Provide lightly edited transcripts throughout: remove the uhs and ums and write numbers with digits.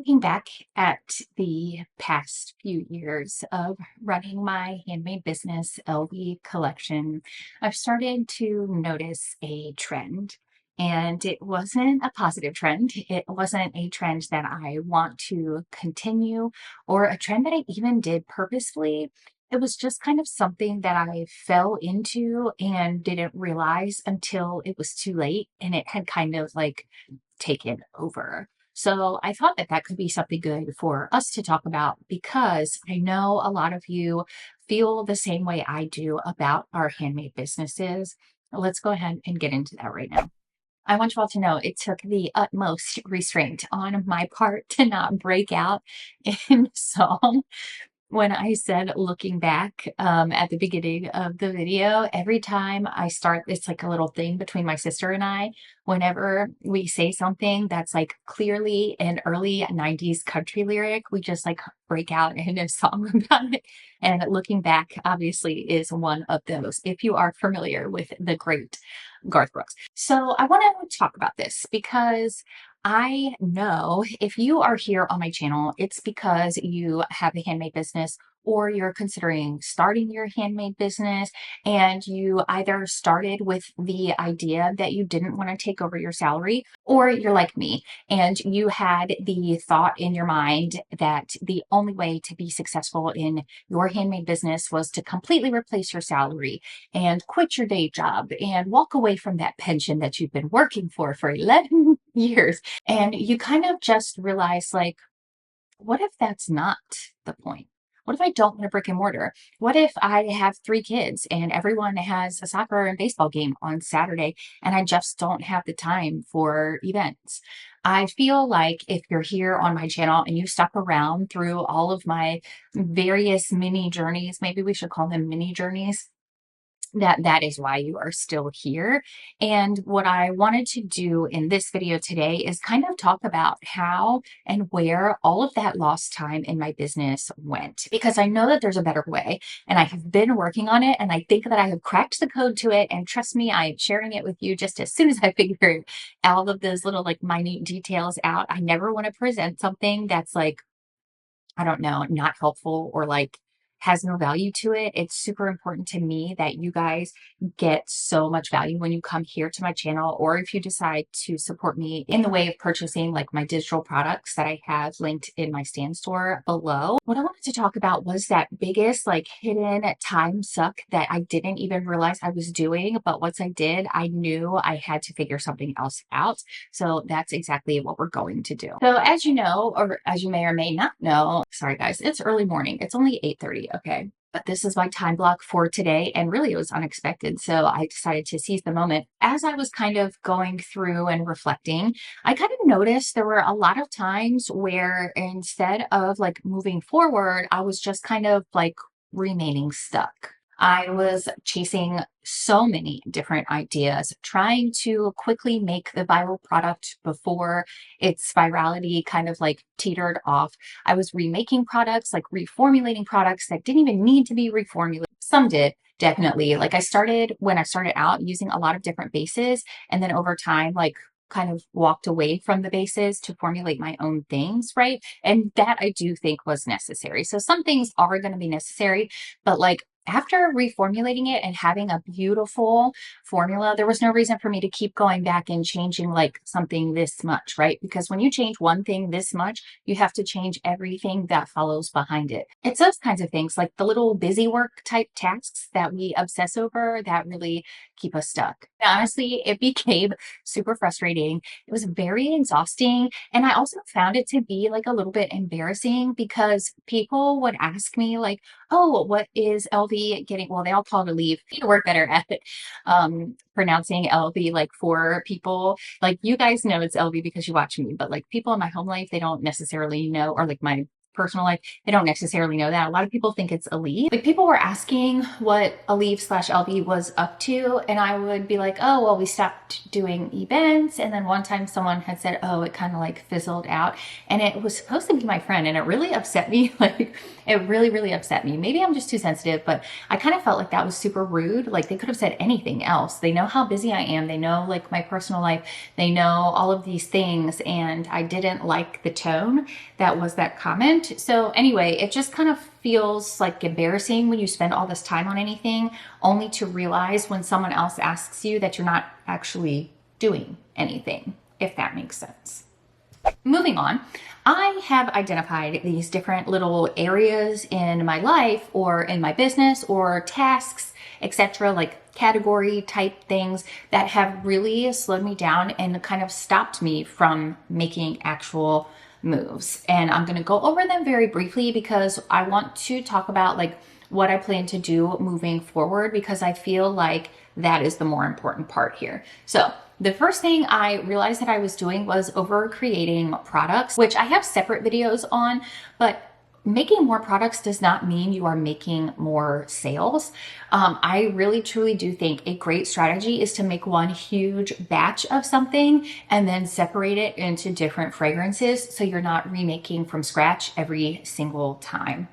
Looking back at the past few years of running my handmade business, LV Collection, I've started to notice a trend. And it wasn't a positive trend. It wasn't a trend that I want to continue or a trend that I even did purposefully. It was just kind of something that I fell into and didn't realize until it was too late and it had kind of like taken over. So I thought that that could be something good for us to talk about because I know a lot of you feel the same way I do about our handmade businesses. Let's go ahead and get into that right now. I want you all to know it took the utmost restraint on my part to not break out in song when I said looking back at the beginning of the video. Every time I start, it's like a little thing between my sister and I. Whenever we say something that's like clearly an early 90s country lyric, we just like break out in a song about it. And looking back, obviously, is one of those, if you are familiar with the great Garth Brooks. So I want to talk about this because I know if you are here on my channel, it's because you have a handmade business or you're considering starting your handmade business and you either started with the idea that you didn't want to take over your salary, or you're like me and you had the thought in your mind that the only way to be successful in your handmade business was to completely replace your salary and quit your day job and walk away from that pension that you've been working for 11 years. And you kind of just realize, like, what if that's not the point? What if I don't want a brick and mortar? What if I have three kids and everyone has a soccer and baseball game on Saturday and I just don't have the time for events? I feel like if you're here on my channel and you stuck around through all of my various mini journeys, maybe we should call them mini journeys, that is why you are still here. And what I wanted to do in this video today is kind of talk about how and where all of that lost time in my business went, because I know that there's a better way and I have been working on it and I think that I have cracked the code to it. And trust me, I am sharing it with you just as soon as I figure all of those little like minute details out. I never want to present something that's like, I don't know, not helpful or like has no value to it. It's super important to me that you guys get so much value when you come here to my channel, or if you decide to support me in the way of purchasing like my digital products that I have linked in my stand store below. What I wanted to talk about was that biggest like hidden time suck that I didn't even realize I was doing. But once I did, I knew I had to figure something else out. So that's exactly what we're going to do. So as you know, or as you may or may not know, sorry guys, it's early morning. It's only 8:30, okay? But this is my time block for today, and really it was unexpected. So I decided to seize the moment. As I was kind of going through and reflecting, I kind of noticed there were a lot of times where instead of like moving forward, I was just kind of like remaining stuck. I was chasing so many different ideas, trying to quickly make the viral product before its virality kind of like teetered off. I was remaking products, like reformulating products that didn't even need to be reformulated. Some did, definitely. Like when I started out using a lot of different bases, and then over time, like kind of walked away from the bases to formulate my own things, right? And that I do think was necessary. So some things are going to be necessary, but like after reformulating it and having a beautiful formula, there was no reason for me to keep going back and changing like something this much, right? Because when you change one thing this much, you have to change everything that follows behind it. It's those kinds of things, like the little busy work type tasks that we obsess over, that really keep us stuck. Honestly, it became super frustrating. It was very exhausting. And I also found it to be like a little bit embarrassing because people would ask me like, oh, what is LV getting? Well, they all call it a leave. I need to work better at pronouncing LV like for people. Like you guys know it's LV because you watch me, but like people in my home life, they don't necessarily know, or like my personal life, they don't necessarily know that. A lot of people think it's Aleve. Like, people were asking what Aleve/LV was up to, and I would be like, oh, well, we stopped doing events. And then one time someone had said, oh, it kind of like fizzled out. And it was supposed to be my friend, and it really upset me. Like, it really, really upset me. Maybe I'm just too sensitive, but I kind of felt like that was super rude. Like, they could have said anything else. They know how busy I am. They know like my personal life. They know all of these things. And I didn't like the tone that was that comment. So anyway, it just kind of feels like embarrassing when you spend all this time on anything only to realize when someone else asks you that you're not actually doing anything, if that makes sense. Moving on, I have identified these different little areas in my life or in my business or tasks, etc., like category type things that have really slowed me down and kind of stopped me from making actual moves. And I'm going to go over them very briefly because I want to talk about like what I plan to do moving forward, because I feel like that is the more important part here. So the first thing I realized that I was doing was over creating products, which I have separate videos on, but making more products does not mean you are making more sales. I really truly do think a great strategy is to make one huge batch of something and then separate it into different fragrances so you're not remaking from scratch every single time.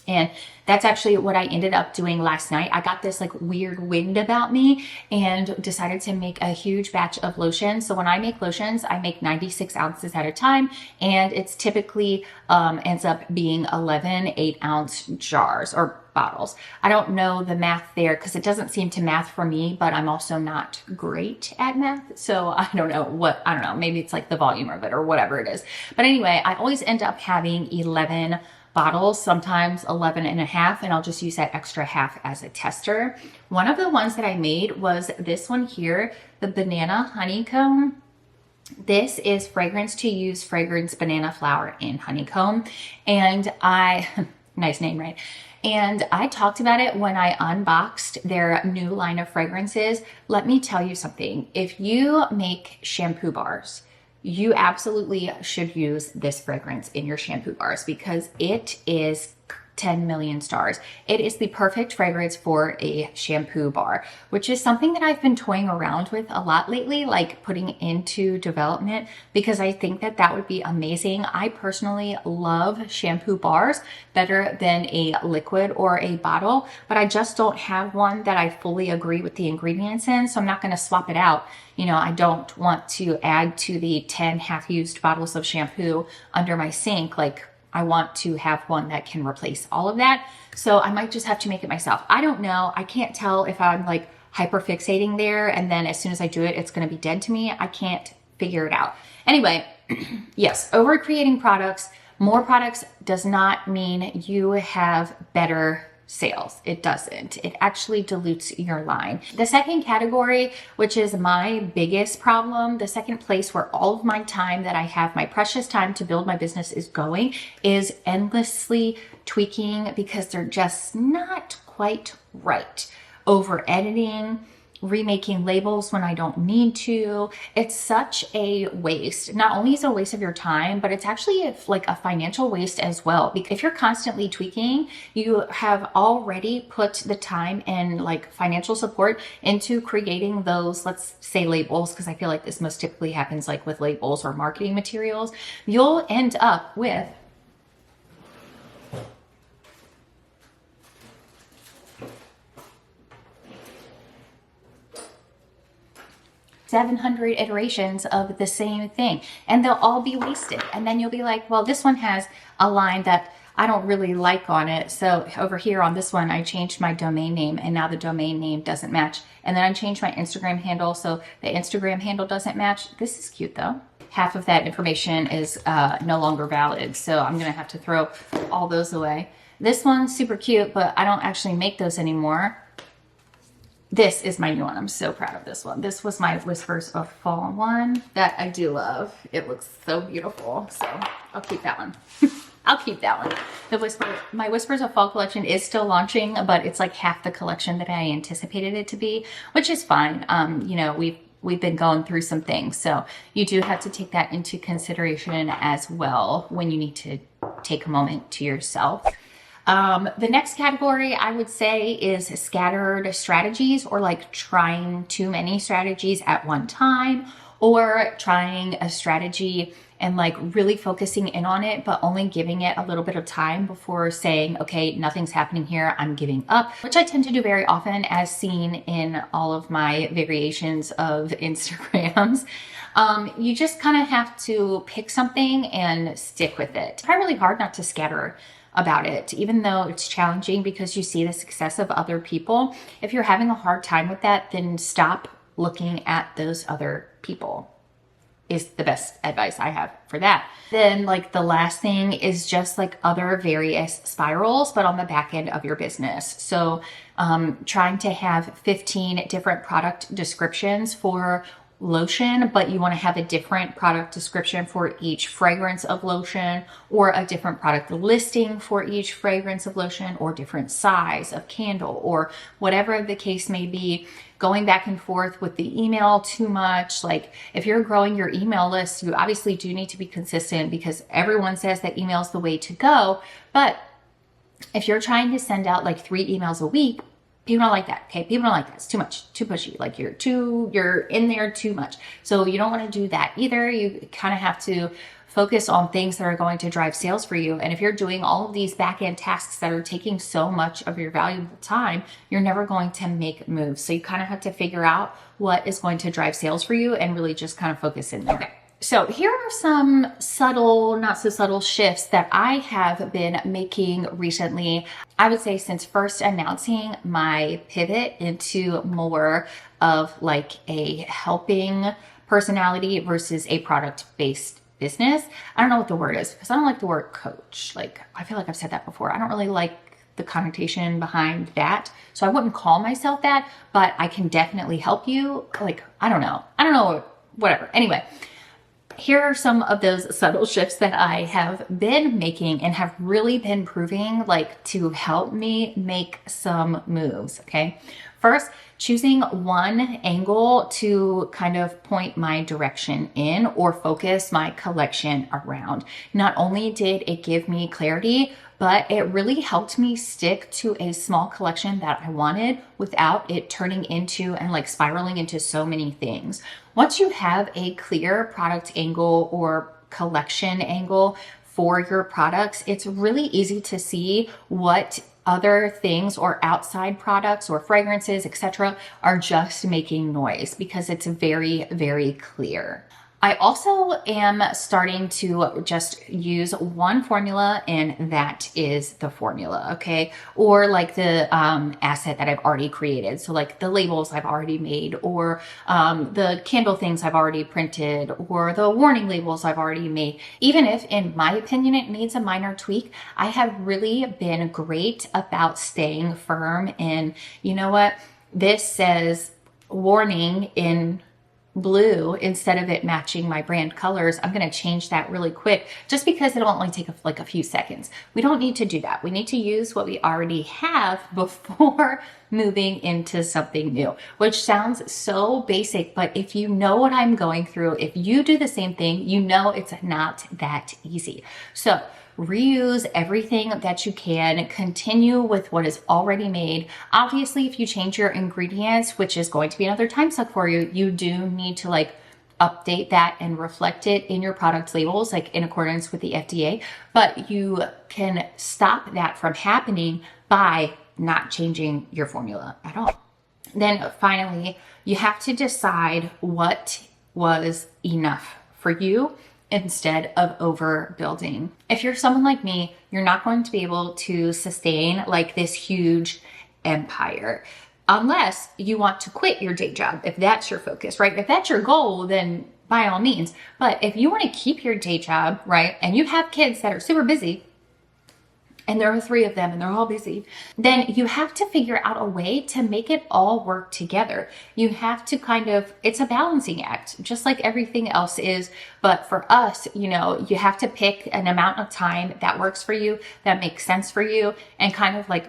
And that's actually what I ended up doing last night. I got this like weird wind about me and decided to make a huge batch of lotion. So when I make lotions, I make 96 ounces at a time, and it's typically ends up being 11 8-ounce jars or bottles. I don't know the math there because it doesn't seem to math for me, but I'm also not great at math. So I don't know, maybe it's like the volume of it or whatever it is. But anyway, I always end up having 11 bottles, sometimes 11 and a half, and I'll just use that extra half as a tester. One of the ones that I made was this one here, the banana honeycomb. This is fragrance to use fragrance banana flower in honeycomb. And nice name, right? And I talked about it when I unboxed their new line of fragrances. Let me tell you something. If you make shampoo bars, you absolutely should use this fragrance in your shampoo bars because it is 10 million stars. It is the perfect fragrance for a shampoo bar, which is something that I've been toying around with a lot lately, like putting into development, because I think that that would be amazing. I personally love shampoo bars better than a liquid or a bottle, but I just don't have one that I fully agree with the ingredients in, so I'm not going to swap it out. You know, I don't want to add to the 10 half-used bottles of shampoo under my sink. Like, I want to have one that can replace all of that. So I might just have to make it myself. I don't know. I can't tell if I'm like hyper fixating there and then as soon as I do it, it's going to be dead to me. I can't figure it out. Anyway, yes, over creating products, more products does not mean you have better sales. It doesn't. It actually dilutes your line. The second category, which is my biggest problem, the second place where all of my time that I have, my precious time to build my business is going, is endlessly tweaking because they're just not quite right. Over editing, remaking labels when I don't need to. It's such a waste. Not only is it a waste of your time, but it's actually like a financial waste as well. Because if you're constantly tweaking, you have already put the time and like financial support into creating those, let's say labels, because I feel like this most typically happens like with labels or marketing materials. You'll end up with $700 iterations of the same thing, and they'll all be wasted. And then you'll be like, well, this one has a line that I don't really like on it. So over here on this one, I changed my domain name and now the domain name doesn't match. And then I changed my Instagram handle, so the Instagram handle doesn't match. This is cute though. Half of that information is no longer valid. So I'm gonna have to throw all those away. This one's super cute, but I don't actually make those anymore. This is my new one. I'm so proud of this one. This was my Whispers of Fall one that I do love. It looks so beautiful. So I'll keep that one. I'll keep that one. My Whispers of Fall collection is still launching, but it's like half the collection that I anticipated it to be, which is fine. You know, we've been going through some things. So you do have to take that into consideration as well when you need to take a moment to yourself. The next category I would say is scattered strategies, or like trying too many strategies at one time, or trying a strategy and like really focusing in on it, but only giving it a little bit of time before saying, okay, nothing's happening here, I'm giving up, which I tend to do very often, as seen in all of my variations of Instagrams. You just kind of have to pick something and stick with it. Try really hard not to scatter about it, even though it's challenging because you see the success of other people. If you're having a hard time with that, then stop looking at those other people, is the best advice I have for that. Then like the last thing is just like other various spirals, but on the back end of your business. So trying to have 15 different product descriptions for lotion, but you want to have a different product description for each fragrance of lotion, or a different product listing for each fragrance of lotion, or different size of candle, or whatever the case may be. Going back and forth with the email too much. Like if you're growing your email list, you obviously do need to be consistent, because everyone says that email is the way to go. But if you're trying to send out like 3 emails a week, people don't like that. Okay. People don't like that. It's too much, too pushy. Like you're in there too much. So you don't want to do that either. You kind of have to focus on things that are going to drive sales for you. And if you're doing all of these back end tasks that are taking so much of your valuable time, you're never going to make moves. So you kind of have to figure out what is going to drive sales for you and really just kind of focus in there. Okay. So here are some subtle, not so subtle shifts that I have been making recently. I would say since first announcing my pivot into more of like a helping personality versus a product-based business. I don't know what the word is, because I don't like the word coach. Like, I feel like I've said that before. I don't really like the connotation behind that. So I wouldn't call myself that, but I can definitely help you. Like, I don't know, whatever. Anyway, here are some of those subtle shifts that I have been making and have really been proving like to help me make some moves. Okay. First, choosing one angle to kind of point my direction in or focus my collection around. Not only did it give me clarity, but it really helped me stick to a small collection that I wanted without it turning into and like spiraling into so many things. Once you have a clear product angle or collection angle for your products, it's really easy to see what other things or outside products or fragrances, etc., are just making noise, because it's very, very clear. I also am starting to just use one formula, and that is the formula, okay? Or like the asset that I've already created. So like the labels I've already made, or the candle things I've already printed, or the warning labels I've already made. Even if, in my opinion, it needs a minor tweak, I have really been great about staying firm in, you know what, this says warning in blue instead of it matching my brand colors. I'm going to change that really quick, just because it'll only take like a few seconds. We don't need to do that. We need to use what we already have before moving into something new, which sounds so basic, but if you know what I'm going through, if you do the same thing, you know it's not that easy. So reuse everything that you can, continue with what is already made. Obviously, if you change your ingredients, which is going to be another time suck for you, you do need to like update that and reflect it in your product labels, like in accordance with the FDA. But you can stop that from happening by not changing your formula at all. Then finally, you have to decide what was enough for you instead of overbuilding. If you're someone like me, you're not going to be able to sustain like this huge empire unless you want to quit your day job, if that's your focus, right? If that's your goal, then by all means. But if you want to keep your day job, right, and you have kids that are super busy, and there are 3 of them and they're all busy, then you have to figure out a way to make it all work together. You have to it's a balancing act, just like everything else is. But for us, you have to pick an amount of time that works for you, that makes sense for you, and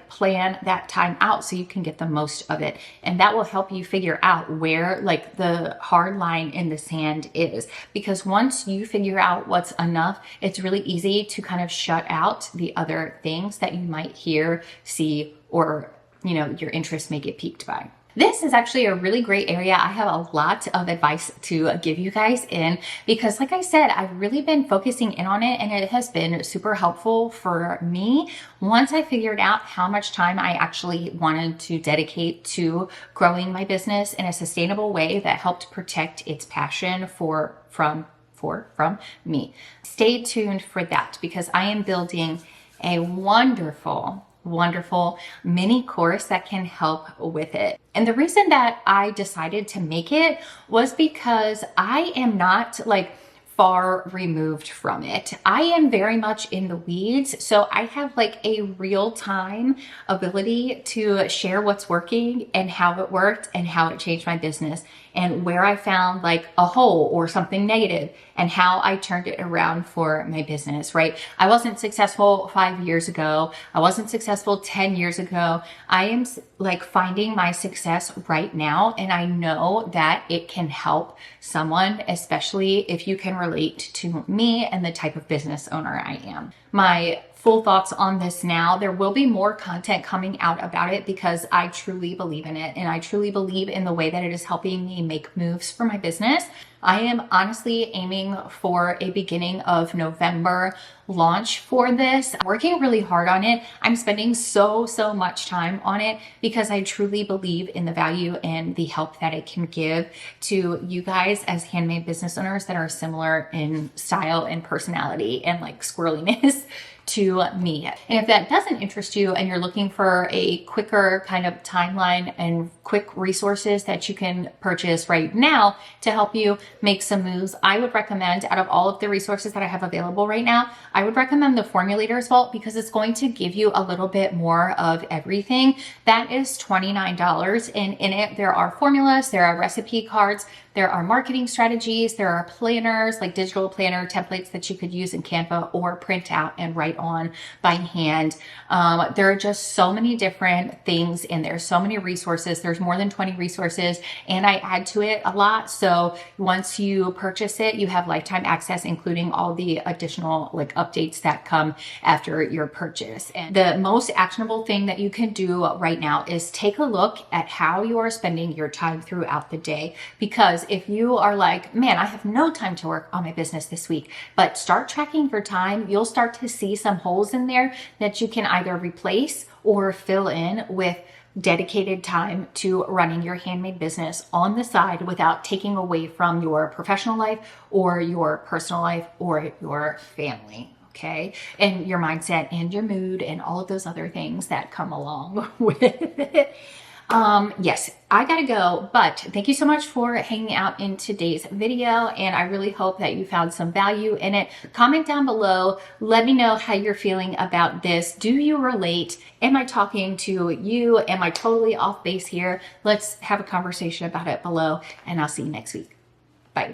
plan that time out so you can get the most of it. And that will help you figure out where the hard line in the sand is. Because once you figure out what's enough, it's really easy to shut out the other things that you might hear, see, or your interest may get piqued by. This is actually a really great area. I have a lot of advice to give you guys in, because like I said, I've really been focusing in on it, and it has been super helpful for me once I figured out how much time I actually wanted to dedicate to growing my business in a sustainable way that helped protect its passion from me. Stay tuned for that, because I am building a wonderful mini course that can help with it. And the reason that I decided to make it was because I am not far removed from it. I am very much in the weeds. So I have a real time ability to share what's working and how it worked and how it changed my business, and where I found a hole or something negative and how I turned it around for my business, right? I wasn't successful 5 years ago. I wasn't successful 10 years ago. I am finding my success right now. And I know that it can help someone, especially if you can relate to me and the type of business owner I am. My full thoughts on this now. There will be more content coming out about it, because I truly believe in it, and I truly believe in the way that it is helping me make moves for my business. I am honestly aiming for a beginning of November launch for this. I'm working really hard on it. I'm spending so much time on it because I truly believe in the value and the help that it can give to you guys as handmade business owners that are similar in style and personality and squirreliness to me. And if that doesn't interest you and you're looking for a quicker timeline and quick resources that you can purchase right now to help you make some moves, I would recommend, out of all of the resources that I have available right now, I would recommend the Formulator's Vault, because it's going to give you a little bit more of everything. That is $29, and in it there are formulas, there are recipe cards, there are marketing strategies, there are planners, digital planner templates that you could use in Canva or print out and write on by hand. There are just so many different things in there, so many resources. There's more than 20 resources, and I add to it a lot. So once you purchase it, you have lifetime access, including all the additional updates that come after your purchase. And the most actionable thing that you can do right now is take a look at how you are spending your time throughout the day. Because if you are man, I have no time to work on my business this week, but start tracking your time, you'll start to see some holes in there that you can either replace or fill in with dedicated time to running your handmade business on the side without taking away from your professional life or your personal life or your family. Okay. And your mindset and your mood and all of those other things that come along with it. Yes, I gotta go, but thank you so much for hanging out in today's video, and I really hope that you found some value in it. Comment down below. Let me know how you're feeling about this. Do you relate? Am I talking to you? Am I totally off base here? Let's have a conversation about it below, and I'll see you next week.